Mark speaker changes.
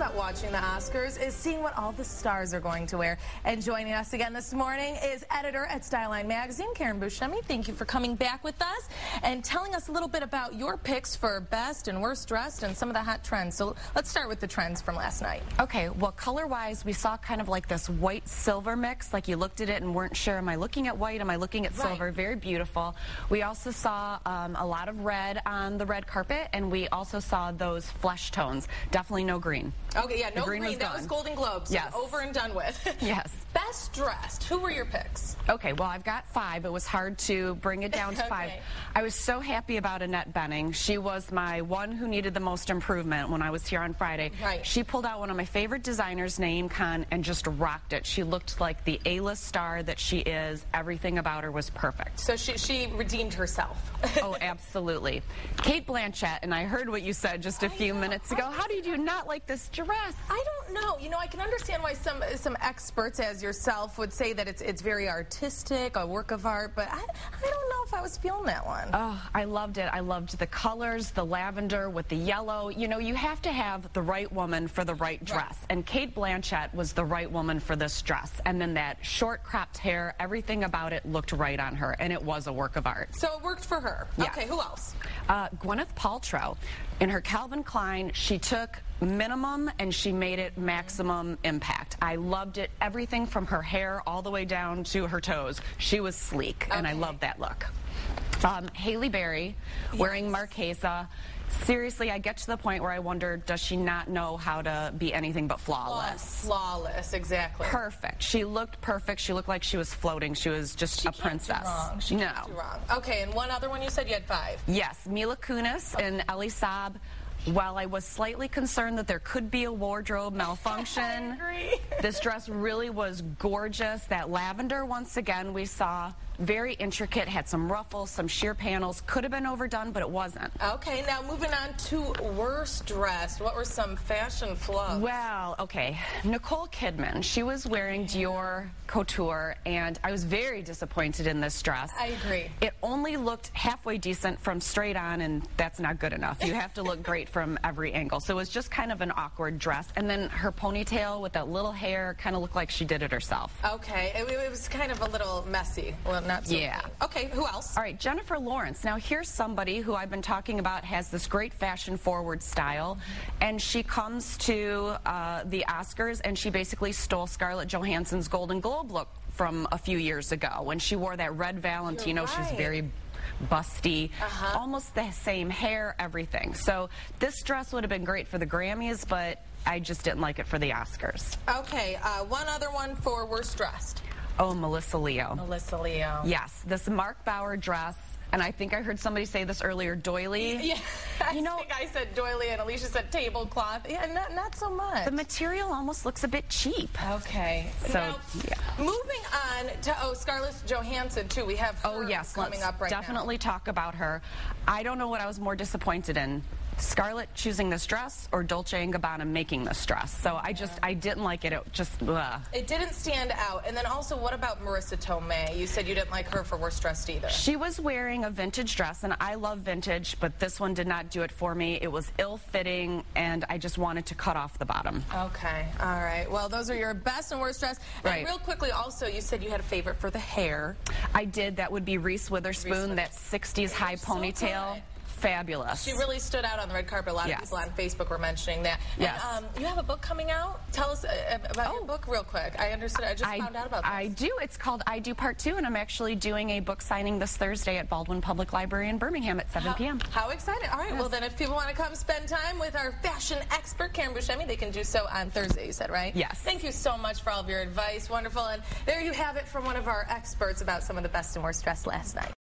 Speaker 1: about watching the Oscars is seeing what all the stars are going to wear. And joining us again this morning is editor at Styleline Magazine, Karen Buscemi. Thank you for coming back with us and telling us a little bit about your picks for best and worst dressed and some of the hot trends. So let's start with the trends from last night.
Speaker 2: Okay, well, color-wise, we saw kind of like this white-silver mix, like you looked at it and weren't sure, am I looking at white, am I looking at silver?
Speaker 1: Right.
Speaker 2: Very beautiful. We also saw a lot of red on the red carpet, and we also saw those flesh tones. Definitely no green.
Speaker 1: Okay, yeah, no green.
Speaker 2: Was
Speaker 1: that was Golden Globes. So
Speaker 2: yes.
Speaker 1: Over and done with.
Speaker 2: Yes.
Speaker 1: Best dressed. Who were your picks?
Speaker 2: Okay, well, I've got 5. It was hard to bring it down to 5.
Speaker 1: Okay.
Speaker 2: I was so happy about Annette Bening. She was my one who needed the most improvement when I was here on Friday.
Speaker 1: Right.
Speaker 2: She pulled out one of my favorite designers, Naeem Khan, and just rocked it. She looked like the A-list star that she is. Everything about her was perfect.
Speaker 1: So she redeemed herself.
Speaker 2: Oh, absolutely. Cate Blanchett, and I heard what you said just a few minutes ago. How did you not like this dress?
Speaker 1: I don't know. You know, I can understand why some experts, as yourself, would say that it's very artistic, a work of art, but I don't know if I was feeling that one.
Speaker 2: Oh, I loved it. I loved the colors, the lavender with the yellow. You know, you have to have the right woman for the right dress.
Speaker 1: Right.
Speaker 2: And Cate Blanchett was the right woman for this dress. And then that short cropped hair, everything about it looked right on her. And it was a work of art.
Speaker 1: So it worked for her.
Speaker 2: Yes.
Speaker 1: Okay, who else?
Speaker 2: Gwyneth Paltrow. In her Calvin Klein, she took minimum and she made it maximum impact. I loved it. Everything from her hair all the way down to her toes. She was sleek, and I loved that look. Halle Berry, wearing Marchesa. Seriously, I get to the point where I wonder, does she not know how to be anything but flawless?
Speaker 1: Flawless, exactly.
Speaker 2: Perfect. She looked perfect. She looked like she was floating. She was just a princess.
Speaker 1: She can't do wrong. Okay, and one other one you said you had 5.
Speaker 2: Yes, Mila Kunis and Elie Saab. While I was slightly concerned that there could be a wardrobe malfunction,
Speaker 1: I agree.
Speaker 2: This dress really was gorgeous. That lavender, once again, we saw very intricate, had some ruffles, some sheer panels. Could have been overdone, but it wasn't.
Speaker 1: Okay, now moving on to worst dressed. What were some fashion flaws?
Speaker 2: Well, okay, Nicole Kidman. She was wearing Dior Couture, and I was very disappointed in this dress.
Speaker 1: I agree.
Speaker 2: It only looked halfway decent from straight on, and that's not good enough. You have to look great from every angle. So it was just kind of an awkward dress. And then her ponytail with that little hair kind of looked like she did it herself.
Speaker 1: Okay, it was kind of a little messy. Well, not so
Speaker 2: yeah.
Speaker 1: clean. Okay, who else?
Speaker 2: All right, Jennifer Lawrence. Now here's somebody who I've been talking about, has this great fashion forward style, and she comes to the Oscars and she basically stole Scarlett Johansson's Golden Globe look from a few years ago when she wore that red Valentino.
Speaker 1: Right.
Speaker 2: She's very busty, almost the same hair, everything. So this dress would have been great for the Grammys, but I just didn't like it for the Oscars.
Speaker 1: Okay, one other one for worst dressed.
Speaker 2: Oh, Melissa Leo.
Speaker 1: Melissa Leo.
Speaker 2: Yes, this Mark Bauer dress. And I think I heard somebody say this earlier, doily.
Speaker 1: Yeah, I think I said doily and Alicia said tablecloth. Yeah, not so much.
Speaker 2: The material almost looks a bit cheap.
Speaker 1: Okay.
Speaker 2: So,
Speaker 1: now,
Speaker 2: yeah.
Speaker 1: Moving on to, Scarlett Johansson, too. We have her coming up right now.
Speaker 2: Definitely talk about her. I don't know what I was more disappointed in. Scarlett choosing this dress or Dolce & Gabbana making this dress. So I didn't like it. It just,
Speaker 1: It didn't stand out. And then also, what about Marissa Tomei? You said you didn't like her for worst dressed either.
Speaker 2: She was wearing a vintage dress, and I love vintage, but this one did not do it for me. It was ill-fitting, and I just wanted to cut off the bottom.
Speaker 1: Okay. All right. Well, those are your best and worst dressed.
Speaker 2: Right.
Speaker 1: And real quickly, also, you said you had a favorite for the hair.
Speaker 2: I did. That would be Reese Witherspoon, that 60s high ponytail.
Speaker 1: So
Speaker 2: fabulous.
Speaker 1: She really stood out on the red carpet. A lot of people on Facebook were mentioning that.
Speaker 2: Yes.
Speaker 1: And, you have a book coming out? Tell us about your book real quick. I understood. I just found out about this.
Speaker 2: I do. It's called I Do Part 2, and I'm actually doing a book signing this Thursday at Baldwin Public Library in Birmingham at 7 p.m.
Speaker 1: How exciting. All right. Yes. Well, then if people want to come spend time with our fashion expert, Karen Buscemi, they can do so on Thursday, you said, right?
Speaker 2: Yes.
Speaker 1: Thank you so much for all of your advice. Wonderful. And there you have it from one of our experts about some of the best and worst dressed last night.